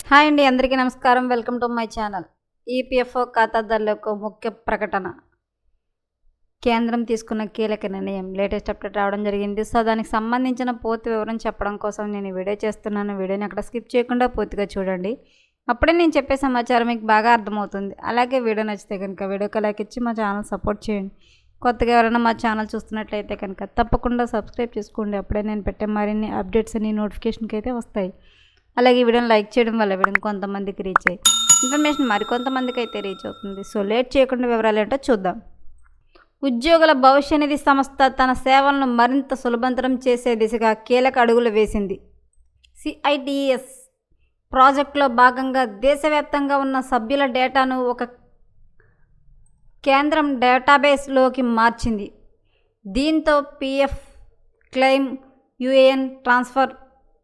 Hi అండి, అందరికీ నమస్కారం. Welcome to my channel. EPFO ఖాతాదారులకు ముఖ్య ప్రకటన. కేంద్రం తీసుకున్న కీలక నిర్ణయం లేటెస్ట్ అప్డేట్ రావడం జరిగింది. సో దానికి సంబంధించిన పూర్తి వివరం చెప్పడం కోసం నేను వీడియో చేస్తున్నాను. వీడియోని అక్కడ స్కిప్ చేయకుండా పూర్తిగా చూడండి. అప్పుడే నేను చెప్పే సమాచారం మీకు బాగా అర్థమవుతుంది. అలాగే వీడియో నచ్చితే కనుక వీడియోకి లైక్ ఇచ్చి మా ఛానల్ సపోర్ట్ చేయండి. కొత్తగా ఎవరైనా మా ఛానల్ చూస్తున్నట్లయితే కనుక తప్పకుండా సబ్స్క్రైబ్ చేసుకోండి. అప్పుడే నేను పెట్టే మరిన్ని అప్డేట్స్ అన్ని నోటిఫికేషన్కి అయితే వస్తాయి. అలాగే వీడియోని లైక్ చేయడం వల్ల వీడియోని కొంతమందికి రీచ్ అయ్యి ఇన్ఫర్మేషన్ మరికొంతమందికి అయితే రీచ్ అవుతుంది. సో లేట్ చేయకుండా వివరాలు ఏంటో చూద్దాం. ఉద్యోగుల భవిష్య నిధి సంస్థ తన సేవలను మరింత సులభతరం చేసే దిశగా కీలక అడుగులు వేసింది. సిఐటిఎస్ ప్రాజెక్టులో భాగంగా దేశవ్యాప్తంగా ఉన్న సభ్యుల డేటాను ఒక కేంద్రం డేటాబేస్లోకి మార్చింది. దీంతో PF claim, UAN transfer,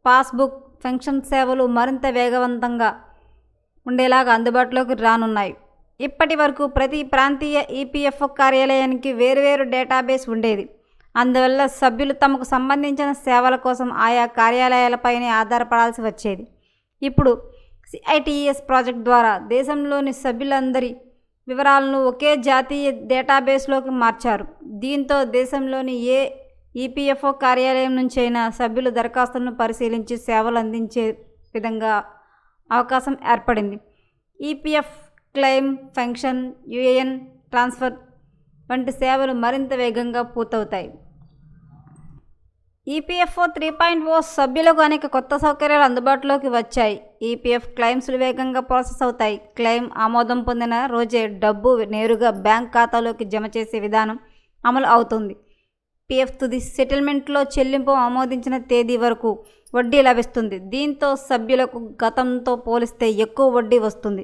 passbook, pension సేవలు మరింత వేగవంతంగా ఉండేలాగా అందుబాటులోకి రానున్నాయి. ఇప్పటి వరకు ప్రతి ప్రాంతీయ ఈపీఎఫ్ఓ కార్యాలయానికి వేరువేరు డేటాబేస్ ఉండేది. అందువల్ల సభ్యులు తమకు సంబంధించిన సేవల కోసం ఆయా కార్యాలయాలపైనే ఆధారపడాల్సి వచ్చేది. ఇప్పుడు సిఐటిఎస్ ప్రాజెక్ట్ ద్వారా దేశంలోని సభ్యులందరి వివరాలను ఒకే జాతీయ డేటాబేస్లోకి మార్చారు. దీంతో దేశంలోని ఏ ఈపీఎఫ్ఓ కార్యాలయం నుంచి అయినా సభ్యులు దరఖాస్తులను పరిశీలించి సేవలు అందించే విధంగా అవకాశం ఏర్పడింది. EPF claim, pension, UAN transfer వంటి సేవలు మరింత వేగంగా పూర్తవుతాయి. ఈపీఎఫ్ఓ 3.0 సభ్యులకు అనేక కొత్త సౌకర్యాలు అందుబాటులోకి వచ్చాయి. ఈపీఎఫ్ క్లెయిమ్స్లు వేగంగా ప్రాసెస్ అవుతాయి. క్లెయిమ్ ఆమోదం పొందిన రోజే డబ్బు నేరుగా బ్యాంక్ ఖాతాలోకి జమ చేసే విధానం అమలు అవుతుంది. పిఎఫ్ తుది సెటిల్మెంట్లో చెల్లింపు ఆమోదించిన తేదీ వరకు వడ్డీ లభిస్తుంది. దీంతో సభ్యులకు గతంతో పోలిస్తే ఎక్కువ వడ్డీ వస్తుంది.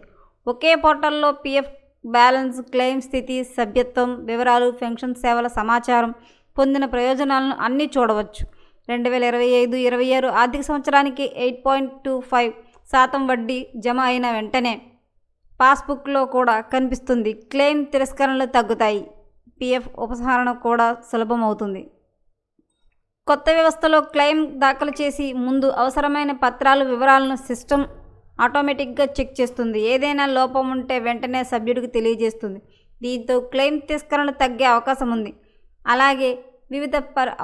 ఒకే పోర్టల్లో పిఎఫ్ బ్యాలెన్స్, క్లెయిమ్ స్థితి, సభ్యత్వం వివరాలు, పెన్షన్ సేవల సమాచారం, పొందిన ప్రయోజనాలను అన్నీ చూడవచ్చు. 2025-26 ఆర్థిక సంవత్సరానికి 8.25% వడ్డీ జమ అయిన వెంటనే పాస్బుక్లో కూడా కనిపిస్తుంది. క్లెయిమ్ తిరస్కరణలు తగ్గుతాయి. పిఎఫ్ ఉపసంహరణ కూడా సులభమవుతుంది. కొత్త వ్యవస్థలో క్లెయిమ్ దాఖలు చేసి ముందు అవసరమైన పత్రాలు వివరాలను సిస్టమ్ ఆటోమేటిక్గా చెక్ చేస్తుంది. ఏదైనా లోపం ఉంటే వెంటనే సభ్యుడికి తెలియజేస్తుంది. దీంతో క్లెయిమ్ తిరస్కరణలు తగ్గే అవకాశం ఉంది. అలాగే వివిధ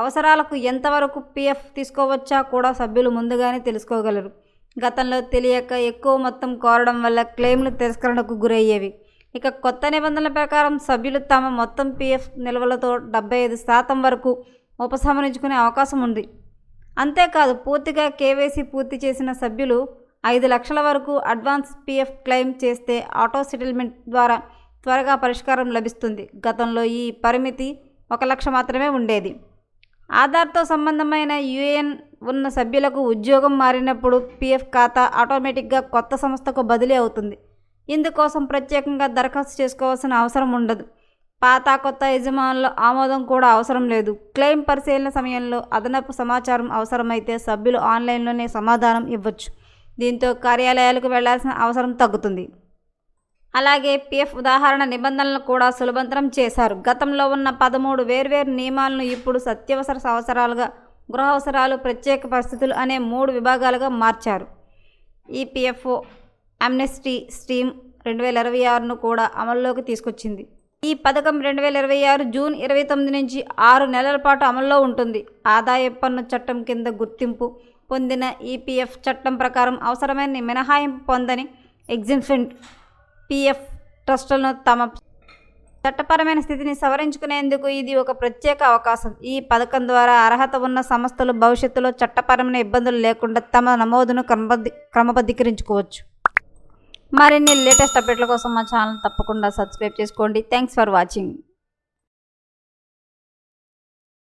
అవసరాలకు ఎంతవరకు పిఎఫ్ తీసుకోవచ్చా కూడా సభ్యులు ముందుగానే తెలుసుకోగలరు. గతంలో తెలియక ఎక్కువ మొత్తం కోరడం వల్ల క్లెయిమ్లు తిరస్కరణకు గురయ్యేవి. ఇక కొత్త నిబంధనల ప్రకారం సభ్యులు తమ మొత్తం పిఎఫ్ నిల్వలతో 75% వరకు ఉపసంహరించుకునే అవకాశం ఉంది. అంతేకాదు పూర్తిగా కేవైసీ పూర్తి చేసిన సభ్యులు 5 లక్షల వరకు అడ్వాన్స్ పిఎఫ్ క్లెయిమ్ చేస్తే ఆటో సెటిల్మెంట్ ద్వారా త్వరగా పరిష్కారం లభిస్తుంది. గతంలో ఈ పరిమితి 1 లక్ష మాత్రమే ఉండేది. ఆధార్తో సంబంధమైన యుఏఎన్ ఉన్న సభ్యులకు ఉద్యోగం మారినప్పుడు పిఎఫ్ ఖాతా ఆటోమేటిక్గా కొత్త సంస్థకు బదిలీ అవుతుంది. ఇందుకోసం ప్రత్యేకంగా దరఖాస్తు చేసుకోవాల్సిన అవసరం ఉండదు. పాత కొత్త యజమానుల ఆమోదం కూడా అవసరం లేదు. క్లెయిమ్ పరిశీలన సమయంలో అదనపు సమాచారం అవసరమైతే సభ్యులు ఆన్లైన్లోనే సమాధానం ఇవ్వచ్చు. దీంతో కార్యాలయాలకు వెళ్లాల్సిన అవసరం తగ్గుతుంది. అలాగే పిఎఫ్ ఉదాహరణ నిబంధనలను కూడా సులభతరం చేశారు. గతంలో ఉన్న 13 వేర్వేరు నియమాలను ఇప్పుడు అత్యవసర అవసరాలుగా, గృహ అవసరాలు, ప్రత్యేక పరిస్థితులు అనే 3 విభాగాలుగా మార్చారు. ఈపీఎఫ్ఓ అమ్నెస్టీ స్కీమ్ 2026ను కూడా అమల్లోకి తీసుకొచ్చింది. ఈ పథకం 2026 జూన్ 29 నుంచి 6 నెలల పాటు అమల్లో ఉంటుంది. ఆదాయ పన్ను చట్టం కింద గుర్తింపు పొందిన ఈపీఎఫ్ చట్టం ప్రకారం అవసరమైన మినహాయింపు పొందని ఎగ్జంప్షన్ పిఎఫ్ ట్రస్టులను తమ చట్టపరమైన స్థితిని సవరించుకునేందుకు ఇది ఒక ప్రత్యేక అవకాశం. ఈ పథకం ద్వారా అర్హత ఉన్న సంస్థలు భవిష్యత్తులో చట్టపరమైన ఇబ్బందులు లేకుండా తమ నమోదును క్రమబద్ధీకరించుకోవచ్చు. మరిన్ని లేటెస్ట్ అప్డేట్ల కోసం మా ఛానల్ తప్పకుండా సబ్స్క్రైబ్ చేసుకోండి. Thanks for watching.